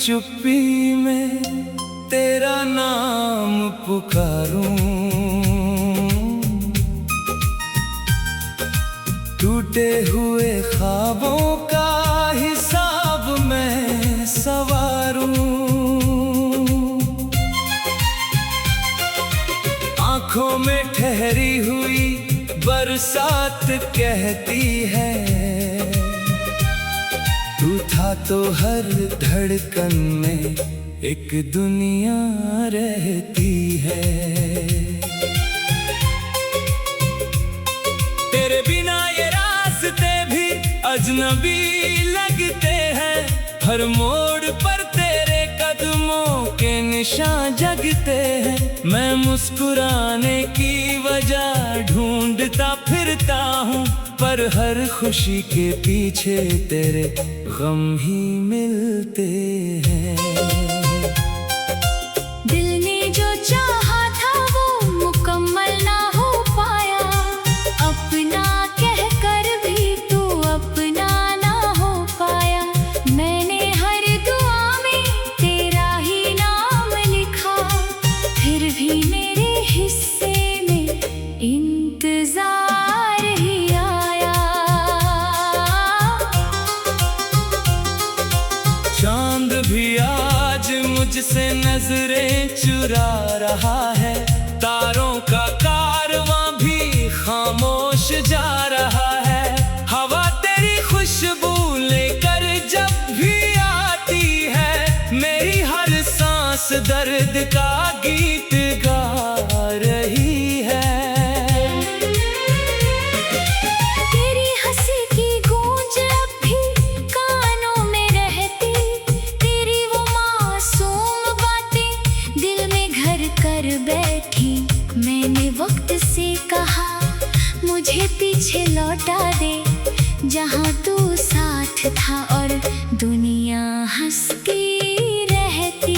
चुप्पी में तेरा नाम पुकारूं, टूटे हुए ख्वाबों का हिसाब मैं सवारूं। आंखों में ठहरी हुई बरसात कहती है, तू था तो हर धड़कन में एक दुनिया रहती है। तेरे बिना ये रास्ते भी अजनबी लगते हैं, हर मोड़ पर तेरे कदमों के निशान जगते हैं। मैं मुस्कुराने की वजह ढूंढता फिरता हूँ, पर हर खुशी के पीछे तेरे गम ही मिलते हैं। दिल ने जो चाहा था वो मुकम्मल ना हो पाया, अपना कहकर भी तू अपना ना हो पाया। मैंने हर दुआ में तेरा ही नाम लिखा, फिर भी मेरे हिस्से में इंतजार ही आया। चांद भी आज मुझसे नजरें चुरा रहा है, तारों का कारवां भी खामोश जा रहा है। हवा तेरी खुशबू लेकर जब भी आती है, मेरी हर सांस दर्द का गीत गा रही है। तेरी हंसी की गूंज अब भी कानों में रहती, तेरी वो मासूम बातें दिल में घर कर बैठी। मैंने वक्त से कहा मुझे पीछे लौटा दे, जहाँ तू साथ था और दुनिया हंसती रहती।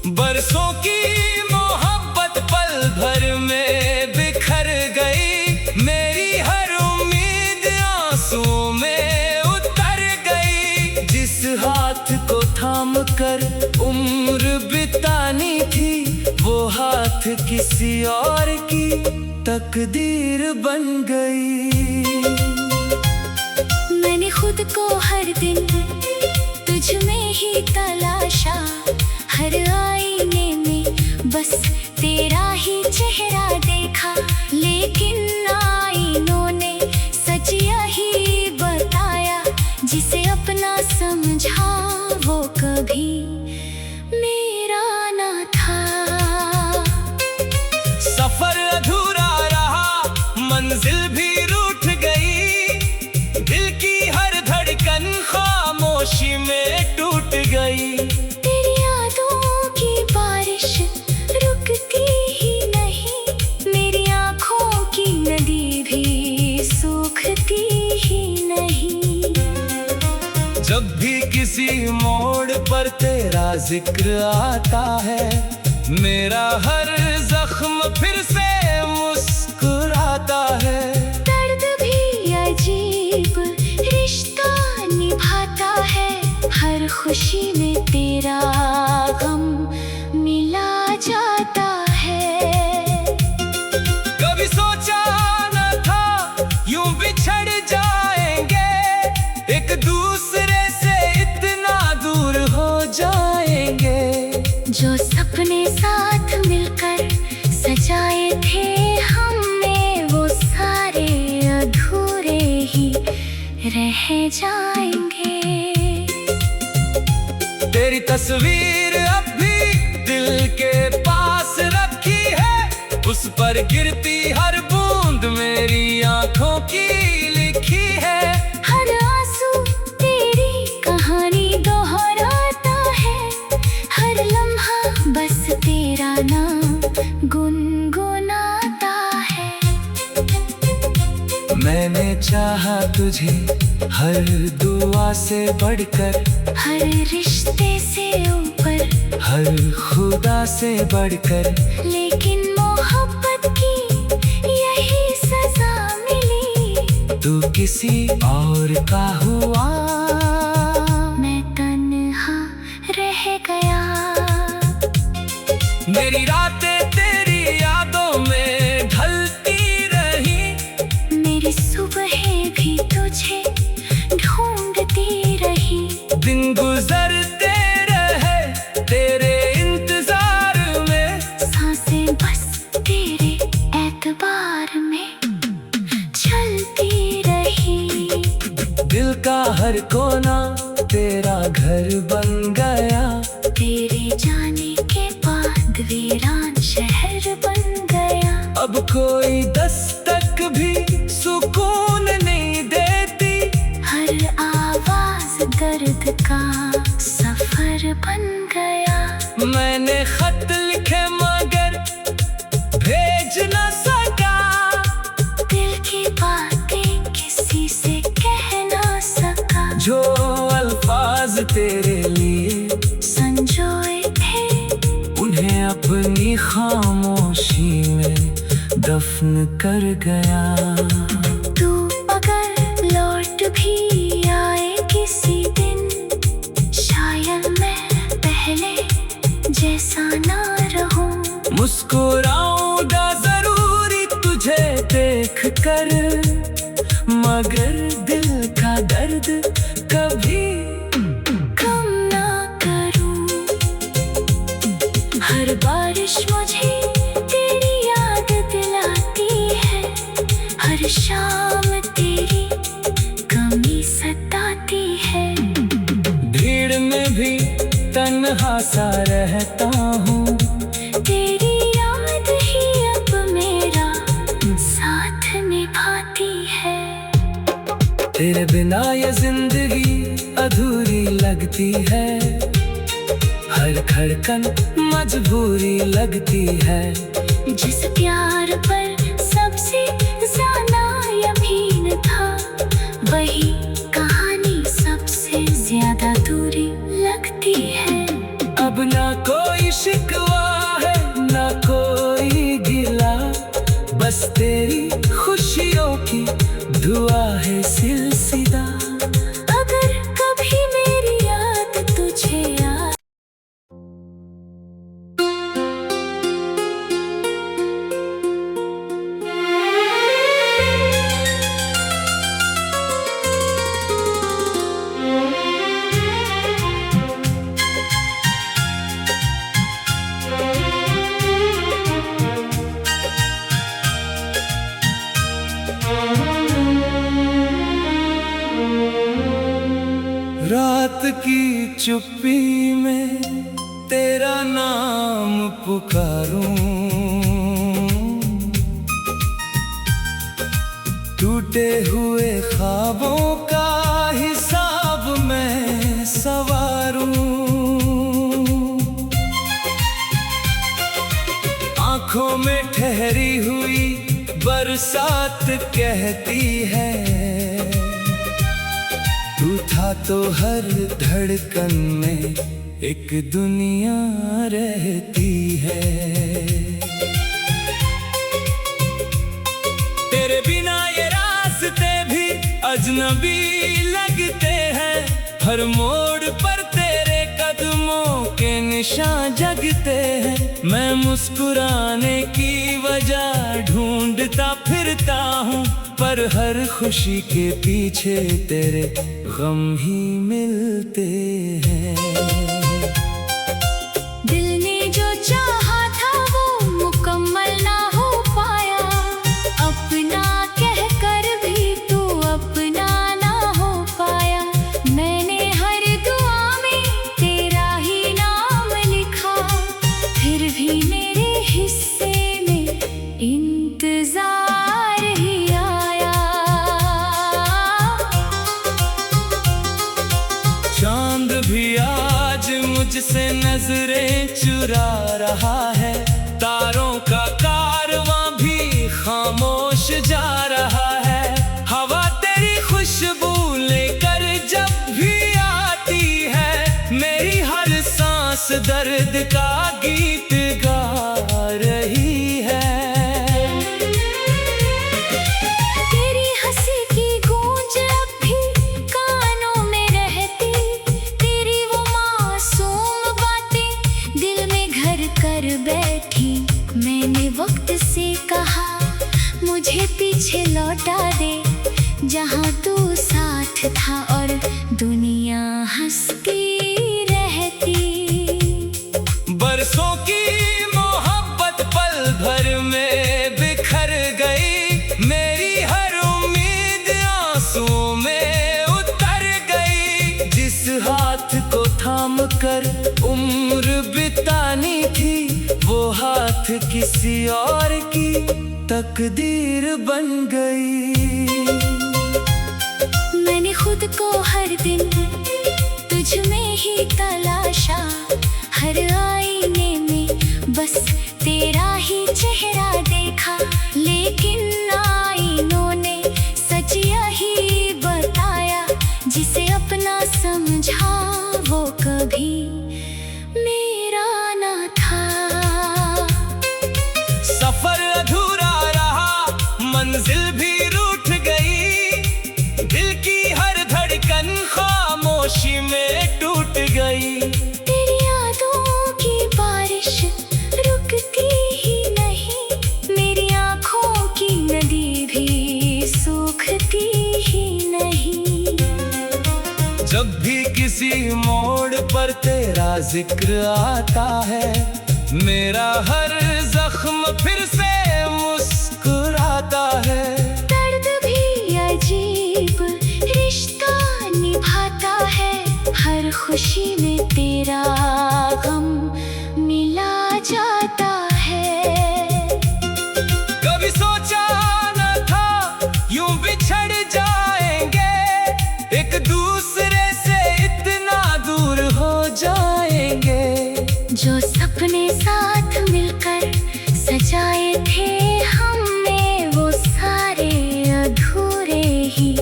बरसों की मोहब्बत पल भर में बिखर गई, मेरी हर उम्मीद आंसुओं में उतर गई। जिस हाथ को थाम कर उम्र बितानी थी, वो हाथ किसी और की तकदीर बन गई। मैंने खुद को हर दिन तुझ में ही तलाशा, हर आईने में बस तेरा ही चेहरा देखा। लेकिन आईनों ने सच यही बताया, जिसे अपना समझा वो कभी मेरा ना था। सफर अधूरा रहा, मंजिल भी रूठ गई, दिल की हर धड़कन खामोशी में टूट गई। तेरी यादों की बारिश रुकती ही नहीं, मेरी आँखों की नदी भी सूखती ही नहीं। जब भी किसी मोड़ पर तेरा जिक्र आता है, मेरा हर जख्म फिर से मुस्कुराता है। दर्द भी अजीब रिश्ता निभाता है, हर खुशी में तेरा गम मिला जाता है। कभी सोचा न था यूं बिछड़ जाएंगे, एक दूसरे से इतना दूर हो जाएंगे। जो सपने साथ मिलकर सजाए थे हमने, वो सारे अधूरे ही रह जाएंगे। तेरी तस्वीर अब भी दिल के पास रखी है, उस पर गिरती हर बूंद मेरी आंखों की लिखी है। हर आंसू तेरी कहानी दोहराता है, हर लम्हा बस तेरा नाम गुनगुनाता है। मैंने चाहा तुझे हर दुआ से बढ़कर, हर रिश्ते से ऊपर, हर खुदा से बढ़कर, लेकिन मोहब्बत की यही सजा मिली। तू किसी और का हुआ, मैं तन्हा गया। मेरी रातें तेरी यादों में ढलती रही, मेरी सुबहें भी तुझे ढूंढती रही। दिन गुजरते रहे तेरे इंतजार में, सांसें बस तेरे एतबार में चलती रही। दिल का हर कोना तेरा घर बन गया, तेरे जाने के बाद वीरान शहर बन गया। अब कोई दस्तक भी सुकून नहीं देती, हर आवाज दर्द का सफर बन गया। मैंने खत लिखे मगर भेज न सका, दिल की बातें किसी से कह ना सका। जो अल्फाज तेरे लिए संजोए थे, उन्हें अपनी खामोशी में दफन कर गया। तू अगर लौट भी आए किसी दिन, शायद मैं पहले जैसा ना रहूं। मुस्कुराऊंगा जरूरी तुझे देख कर, मगर दिल का दर्द कभी कम ना करूं। हर बारिश मुझे तेरी याद दिलाती है, हर शाम तेरी कमी सताती है। भीड़ में भी तन्हा सा रहता हूँ, तेरी याद ही अब मेरा साथ निभाती है। तेरे बिना ये जिंदगी अधूरी लगती है, हर धड़कन मजबूरी लगती है। जिस प्यार पर सबसे ज्यादा यकीन था, वही कहानी सबसे ज्यादा दूरी लगती है। अब ना कोई शिकवा है ना कोई गिला, बस तेरी खुशियों की दुआ है सिलसिला। अगर कभी मेरी याद तुझे आए, रात की चुप्पी में तेरा नाम पुकारूं, टूटे हुए ख्वाबों का हिसाब मैं सवारूं। आंखों में ठहरी हुई बरसात कहती है, तू था तो हर धड़कन में एक दुनिया रहती है। तेरे बिना ये रास्ते भी अजनबी लगते हैं, हर मोड़ पर तेरे कदमों के निशान जगते हैं। मैं मुस्कुराने की वजह ढूंढता फिरता हूँ, पर हर खुशी के पीछे तेरे गम ही मिलते हैं। दिल ने जो चाहा था वो मुकम्मल ना हो पाया, अपना कहकर भी तू अपना ना हो पाया। मैंने हर दुआ में तेरा ही नाम लिखा, फिर भी मेरे हिस्से में इंतजार ही आया। चांद भी आज मुझसे नजरें चुरा रहा है, तारों का कारवां भी खामोश जा रहा है। हवा तेरी खुशबू लेकर जब भी आती है, मेरी हर सांस दर्द का गीत गा रही है। तेरी हंसी की गूंज अब भी कानों में रहती, तेरी वो मासूम वक्त से कहा मुझे पीछे लौटा दे, जहाँ तू साथ था और दुनिया हंसती रहती। बरसों की मोहब्बत पल भर में बिखर गई, मेरी हर उम्मीद आंसुओं में उतर गई। जिस हाथ को थाम कर उम्र बितानी थी, वो हाथ किसी और की तकदीर बन गई। मैंने खुद को हर दिन तुझ में ही तलाशा, हर आईने में बस तेरा ही चेहरा देखा। लेकिन आईनों ने सच यही बताया, जिसे अपना समझा वो कभी मेरा ना था। सफर अधूरा रहा, मंजिल भी रूठ गई, दिल की हर धड़कन खामोशी में टूट गई। तेरी यादों की बारिश रुकती ही नहीं, मेरी आँखों की नदी भी सूखती ही नहीं। जब भी किसी मोड़ पर तेरा जिक्र आता है, मेरा हर जख्म फिर से मुस्कुराता है। दर्द भी अजीब रिश्ता निभाता है, हर खुशी में तेरा गम मिला जाता है। कभी सोचा न था यूं बिछड़ जाएंगे, एक दूसरे से इतना दूर हो जाएंगे। जो सपने साथ मिलकर सजाए थे हमने, वो सारे अधूरे ही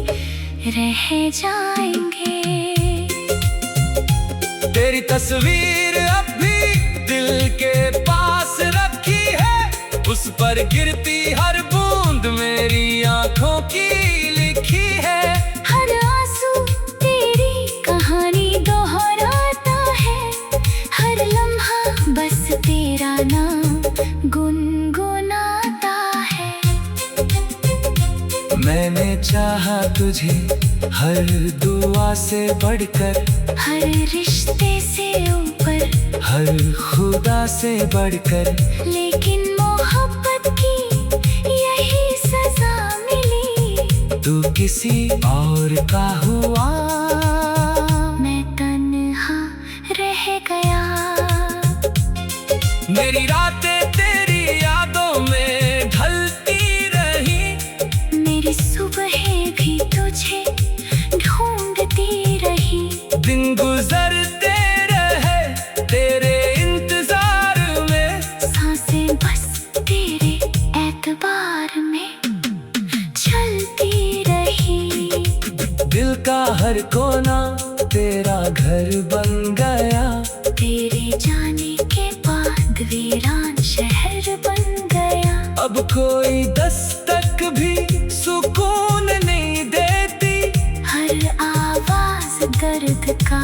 रह जाएंगे। तेरी तस्वीर अब भी दिल के पास रखी है, उस पर गिरती हर बूंद मेरी आंखों की लिखी है। हर आंसू तेरी कहानी दोहराता है, हर लम्हा बस तेरा नाम गुनगुनाता है। मैंने चाहा तुझे हर दुआ से बढ़कर, हर रिश्ते से ऊपर, हर खुदा से बढ़कर। लेकिन मोहब्बत की यही सजा मिली, तू किसी और का हुआ, मैं तन्हा रह गया। मेरी रातें तेरी यादों में ढलती रही, मेरी सुबहें भी तुझे ढूंढती रही। दिन गुजरते रहे तेरे इंतजार में, सांसें बस तेरे एतबार में चलती रही। दिल का हर कोना तेरा घर बन गया, तेरे जाने के बाद वीरान शहर बन गया। अब कोई दस्तक भी सुकून नहीं देती, हर आवाज दर्द का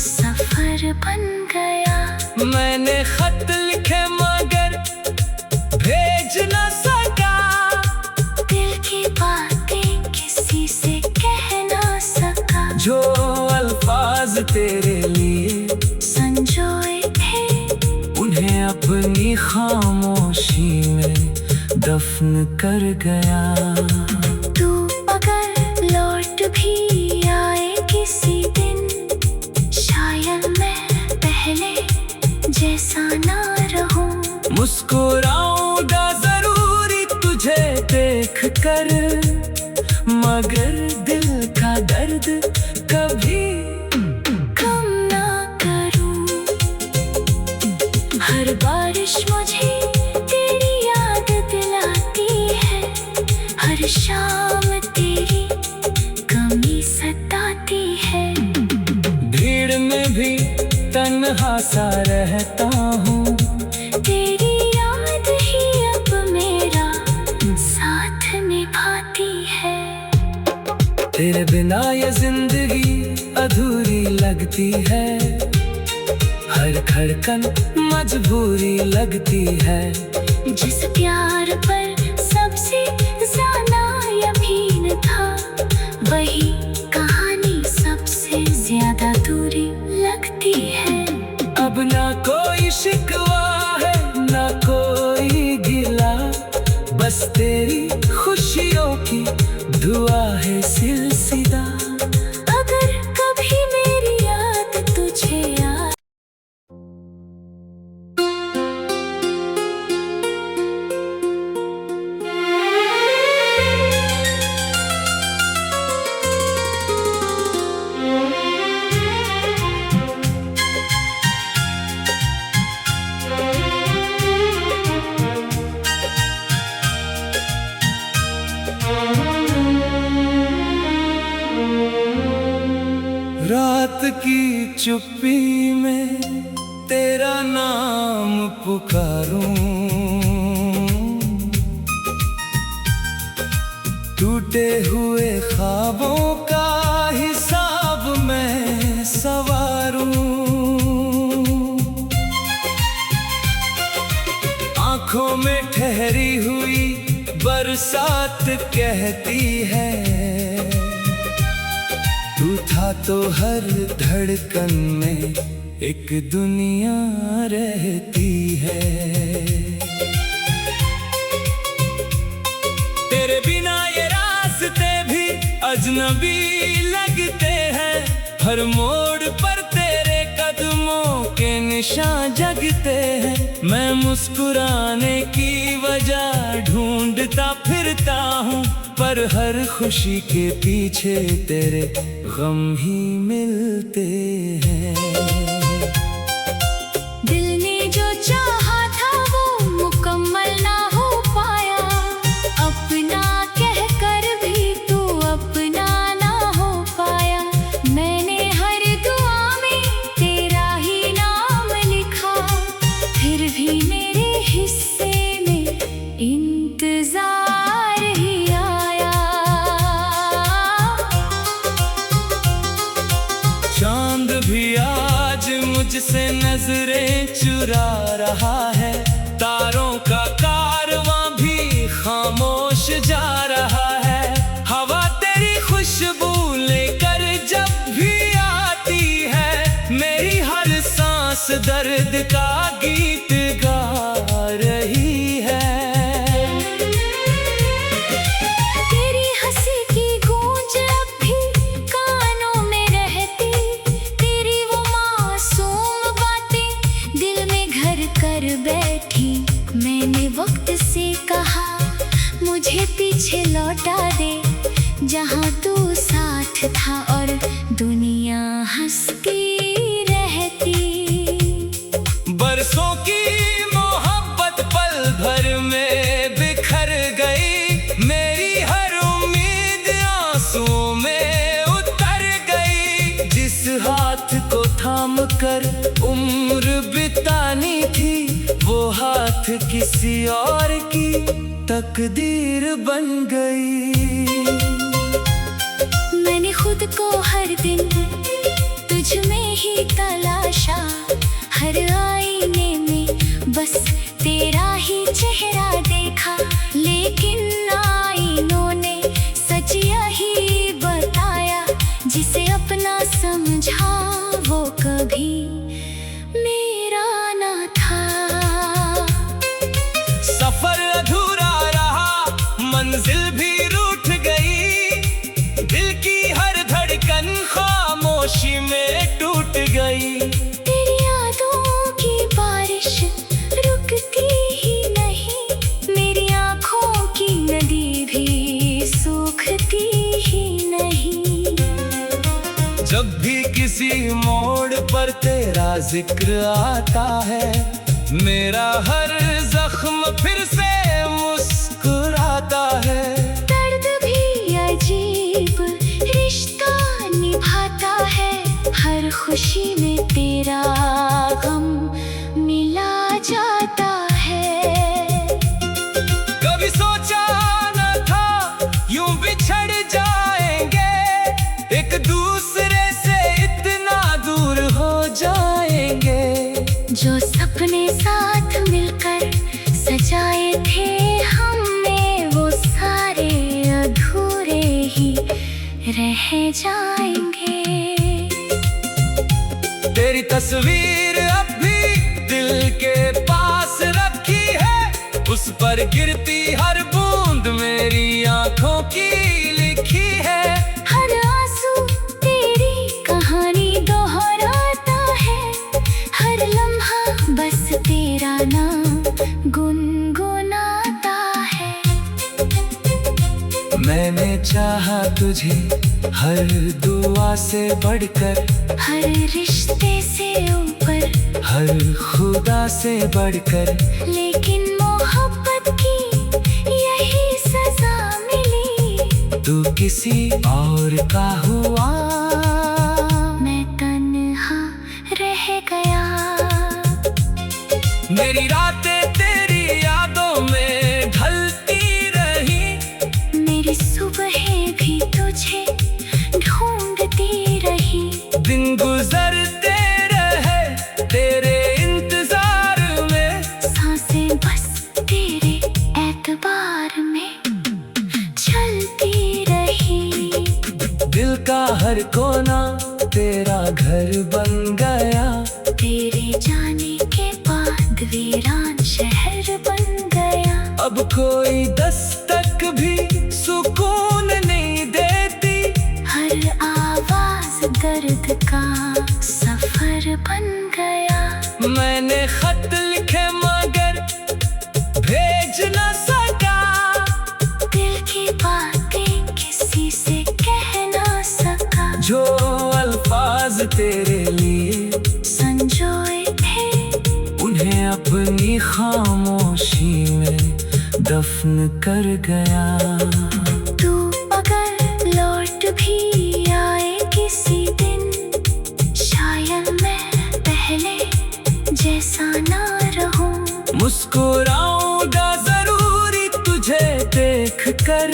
सफर बन गया। मैंने खत लिखे मगर भेज न सका, दिल की बातें किसी से कह ना सका। जो अल्फाज तेरे लिए संजोए थे, उन्हें अपनी खामोशी में दफन कर गया। तू अगर लौट भी आए किसी दिन, शायद मैं पहले जैसा ना रहूं। मुस्कुराऊंगा जरूरी तुझे देख कर, मगर दिल का दर्द कभी कम ना करूं। हर बारिश मुझे तेरी याद दिलाती है, हर शाम तेरी कमी सताती है। भीड़ में भी तन्हा सा रहता हूँ, तेरी याद ही अब मेरा साथ निभाती है। तेरे बिना ये जिंदगी अधूरी लगती है, हर धड़कन मजबूरी लगती है। जिस प्यार पर सबसे ज्यादा यकीन था, वही कहानी सबसे ज्यादा दूरी लगती है। अब ना कोई शिकवा है ना कोई गिला, बस तेरी खुशियों की दुआ है सिलसिला। अगर कभी मेरी याद तुझे आ रात की चुप्पी में तेरा नाम पुकारूं, टूटे हुए ख्वाबों का हिसाब मैं सवारूं। आंखों में ठहरी हुई बरसात कहती है, तू था तो हर धड़कन में एक दुनिया रहती है। तेरे बिना ये रास्ते भी अजनबी लगते हैं, हर मोड़ पर तेरे कदमों के निशान जगते हैं। मैं मुस्कुराने की वजह ढूंढता फिरता हूँ, पर हर खुशी के पीछे तेरे गम ही मिलते हैं। दिल ने जो चाहा था वो मुकम्मल ना हो पाया, अपना कहकर भी तू अपना ना हो पाया। मैंने हर दुआ में तेरा ही नाम लिखा, फिर भी मेरे हिस्से में इंतजार ही आया। चांद भी आज मुझसे नजरें चुरा रहा है, तारों का कारवां भी खामोश जा रहा है। हवा तेरी खुशबू लेकर जब भी आती है, मेरी हर सांस दर्द का गीत गा रही है। तेरी हंसी की गूंज अब भी कानों में रहती, तेरी वो मासूम बातें दिल में घर कर बैठी। मैंने वक्त से कहा मुझे पीछे लौटा दे, जहाँ तू साथ था और दुनिया हंसती रहती। बरसों की मोहब्बत पल भर में बिखर गई, मेरी हर उम्मीद आंसुओं में उतर गई। जिस हाथ को थाम कर उम्र बितानी थी, वो हाथ किसी और की तकदीर बन गई। मैंने खुद को हर दिन तुझ में ही तलाशा, हर आईने में बस तेरा ही चेहरा देखा। लेकिन आईनों ने सच यही बताया, जिसे अपना समझा वो कभी मेरा ना था। सफर अधूरा रहा, मंजिल भी रूठ गई, दिल की हर धड़कन खामोशी में टूट गई। तेरी यादों की बारिश रुकती ही नहीं, मेरी आँखों की नदी भी सूखती ही नहीं। जब भी किसी मोड़ पर तेरा जिक्र आता है, मेरा हर जख्म फिर से मुस्कुराता है। दर्द भी अजीब रिश्ता निभाता है, हर खुशी में तेरा गम मिला जाता है। कभी सोचा न था यूं बिछड़ जाएंगे, एक दूसरे से इतना दूर हो जाएंगे। जो सपने साथ मिलकर सजाए थे हमने, वो सारे अधूरे ही रह जाएंगे। तेरी तस्वीर अब भी दिल के पास रखी है, उस पर गिरती हर बूंद मेरी आंखों की लिखी है। हर आंसू तेरी कहानी दोहराता है, हर लम्हा बस तेरा नाम गुनगुनाता है। मैंने चाहा तुझे हर दुआ से बढ़कर, हर रिश्ते से ऊपर, हर खुदा से बढ़कर, लेकिन मोहब्बत की यही सजा मिली। तू किसी और का हुआ, मैं तन्हा रह गया। मेरी रातें तेरी यादों में ढलती रही, मेरी सुबहें भी तुझे ढूंढती रही। दिन गुजरते रहे तेरे इंतजार में, सांसें बस तेरे एतबार में चलती रही। दिल का हर कोना तेरा घर बन गया, तेरे जाने के बाद वीरान शहर बन गया। अब कोई दस्तक भी सुकून नहीं देती, हर आवाज दर्द का सफर बन गया। मैंने खत लिखे मगर भेज न सका, दिल की बातें किसी से कह ना सका। जो अल्फाज तेरे लिए संजोए थे, उन्हें अपनी खामोशी में दफन कर गया। तू अगर लौट भी आए किसी दिन, शायद मैं पहले जैसा ना रहूं। मुस्कुराऊंगा जरूरी तुझे देख कर,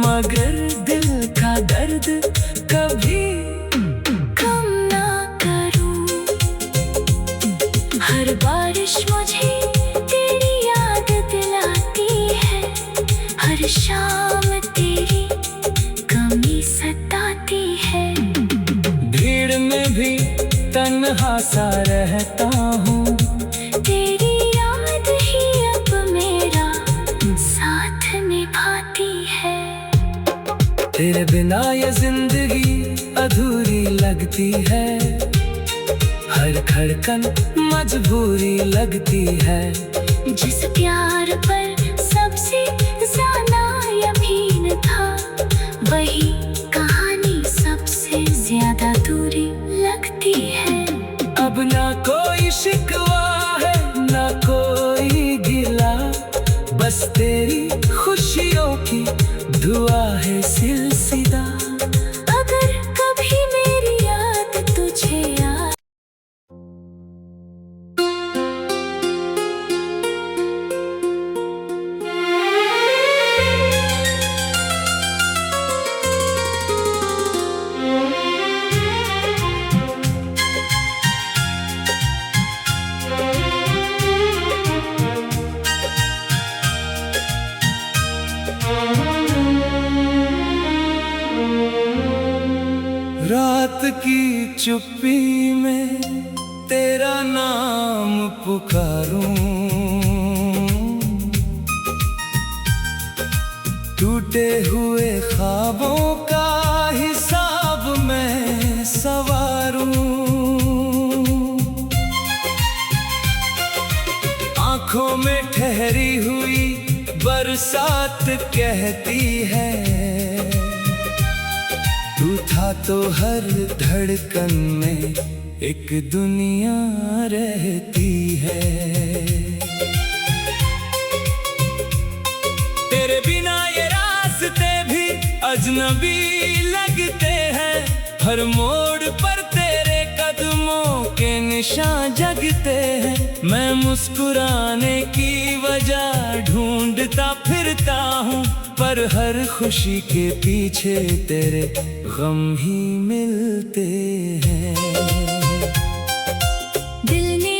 मगर दिल का दर्द कभी कम ना करूं। हर बारिश मुझे तेरी याद दिलाती है, हर शाम तेरी कमी सताती है। भीड़ में भी तन्हा सा रहता हूँ, तेरी याद ही अब मेरा साथ निभाती है। तेरे बिना ये जिंदगी अधूरी लगती है, हर धड़कन मजबूरी लगती है। जिस प्यार पर सबसे ज्यादा यकीन था, वही कहानी सबसे ज्यादा दूरी लगती है। अब ना कोई शिकवा है ना कोई गिला, बस तेरी खुशियों की दुआ है सिलसिला। अगर कभी मेरी याद तुझे आए, रात की चुप्पी में तेरा नाम पुकारूं, टूटे हुए ख्वाबों का हिसाब मैं सवारूं। आंखों में ठहरी हुई बरसात कहती है, तू था तो हर धड़कन में एक दुनिया रहती है। तेरे बिना ये रास्ते भी अजनबी लगते हैं, हर मोड़ पर तेरे कदमों के निशान जगते हैं। मैं मुस्कुराने की वजह ढूंढता फिरता हूँ, पर हर खुशी के पीछे तेरे गम ही मिलते हैं। दिल ने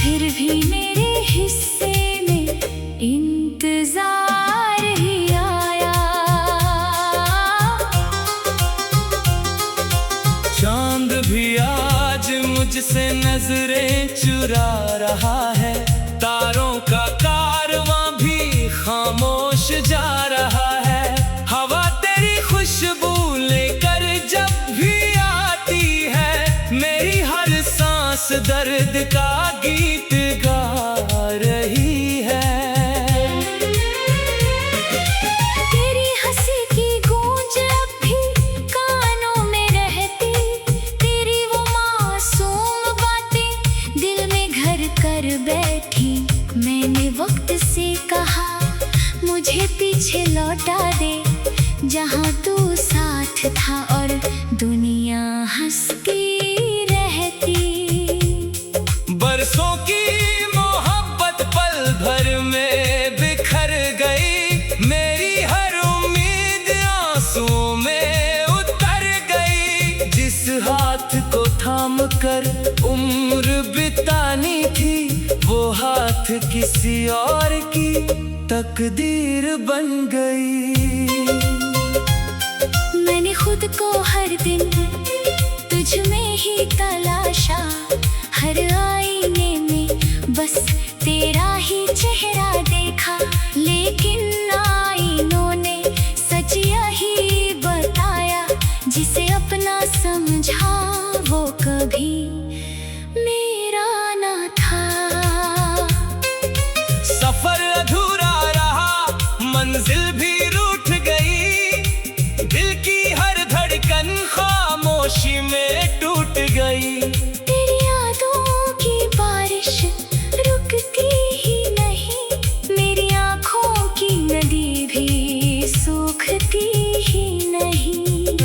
फिर भी मेरे हिस्से में इंतजार ही आया। चांद भी आज मुझसे नजरें चुरा रहा है, तारों का कारवां भी खामोश जा रहा है। हवा तेरी खुशबू लेकर जब भी आती है, मेरी हर सांस दर्द का गीत गा रही है। तेरी हंसी की गूंज अब भी कानों में रहती, तेरी वो मासूम बातें दिल में घर कर बैठी। मैंने वक्त से कहा मुझे पीछे लौटा दे, जहाँ तू साथ था और दुनिया हंसती रहती। बरसों की मोहब्बत पल भर में बिखर गई, मेरी हर उम्मीद आंसुओं में उतर गई। जिस हाथ को थाम कर उम्र बितानी थी, वो हाथ किसी और की तकदीर बन गई। मैंने खुद को हर दिन तुझ में ही तलाशा, हर आईने में बस तेरा ही चेहरा देखा। लेकिन आईनों ने सच यही बताया, जिसे अपना समझा वो कभी मेरा ना था। सफर अधूरा रहा, मंजिल भी रूठ गई, दिल की हर धड़कन खामोशी में टूट गई। तेरी यादों की बारिश रुकती ही नहीं, मेरी आँखों की नदी भी सूखती ही नहीं।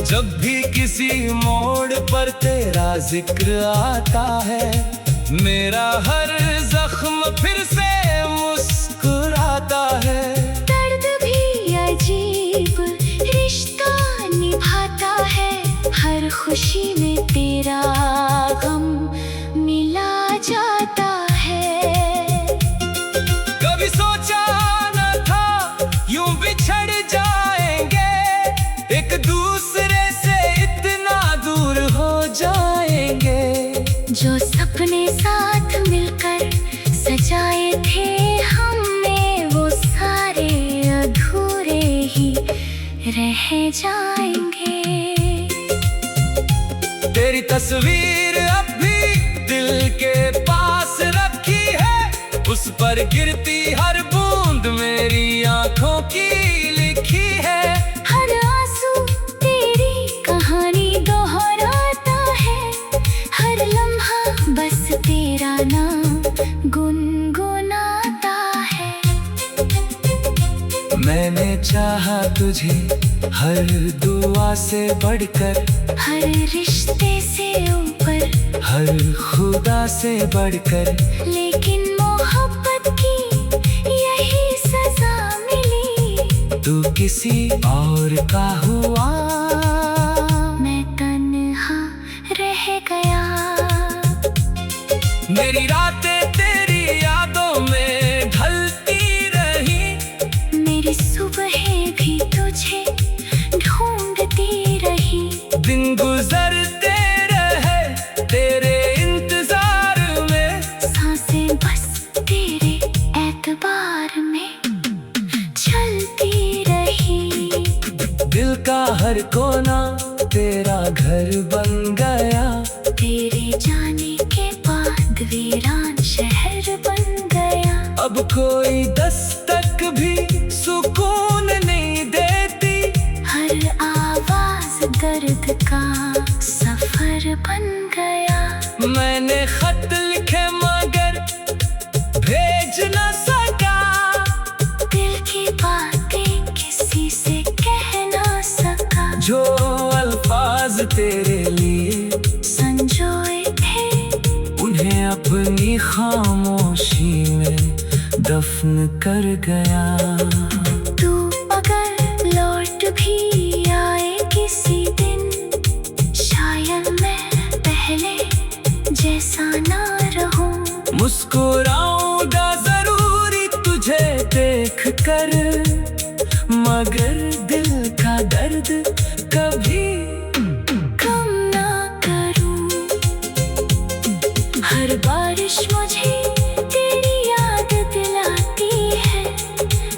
जब भी किसी मोड़ पर तेरा जिक्र आता है, मेरा हर जख्म फिर से मुस्कुराता है। दर्द भी अजीब रिश्ता निभाता है, हर खुशी में तेरा गम मिला जाता है। कभी सोचा न था यूं बिछड़ जाएंगे, एक दूसरे से इतना दूर हो जाएंगे। जो सपने साथ मिलकर सजाए थे हमने, वो सारे अधूरे ही रह जाएंगे। तेरी तस्वीर अब भी दिल के पास रखी है, उस पर गिरती हर बूंद मेरी आंखों की लिखी है। हर आंसू तेरी कहानी दोहराता है, हर लम्हा बस तेरा नाम गुनगुनाता है। मैंने चाहा तुझे हर दुआ से बढ़कर, हर रिश्ते से ऊपर, हर खुदा से बढ़कर, लेकिन मोहब्बत की यही सजा मिली। तू किसी और का हुआ, मैं तन्हा रह गया। मेरी रातें तेरी यादों में ढलती रही, मेरी सुबहें भी तुझे ढूंढती रही। दिन गुजरते रहे तेरे इंतजार में, सांसें बस तेरे एतबार में चलती रही। दिल का हर कोना तेरा घर बन गया, तेरे जाने के बाद वीरान शहर बन गया। अब कोई दस्तक भी सुकून नहीं देती, हर आवाज दर्द का सफर बन गया। मैंने खत लिखे मगर भेज न सका, दिल की बातें किसी से कह ना सका। जो अल्फाज तेरे लिए संजोए थे, उन्हें अपनी खामोशी में दफन कर गया। तू अगर लौट भी आए किसी दिन, शायद मैं पहले जैसा ना रहूं। मुस्कुराऊंगा जरूरी तुझे देख कर, मगर दिल का दर्द कभी कम ना करूं। हर बारिश मुझे तेरी याद दिलाती है,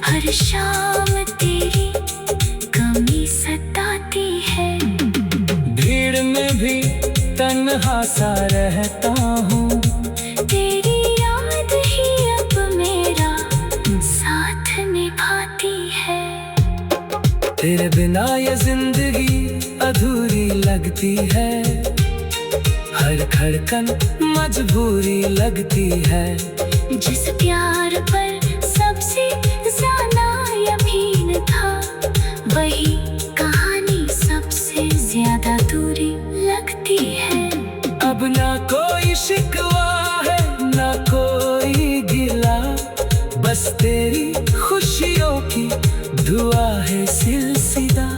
हर शाम तेरी कमी सताती है। भीड़ में भी तन्हा सा रहता हूँ, तेरी याद ही अब मेरा साथ निभाती है। तेरे बिना ये जिंदगी अधूरी लगती है, हर धड़कन मजबूरी लगती है। जिस प्यार पर सबसे ज्यादा यकीन था, वही कहानी सबसे ज्यादा दूरी लगती है। अब ना कोई शिकवा है ना कोई गिला, बस तेरी खुशियों की दुआ है सिलसिला।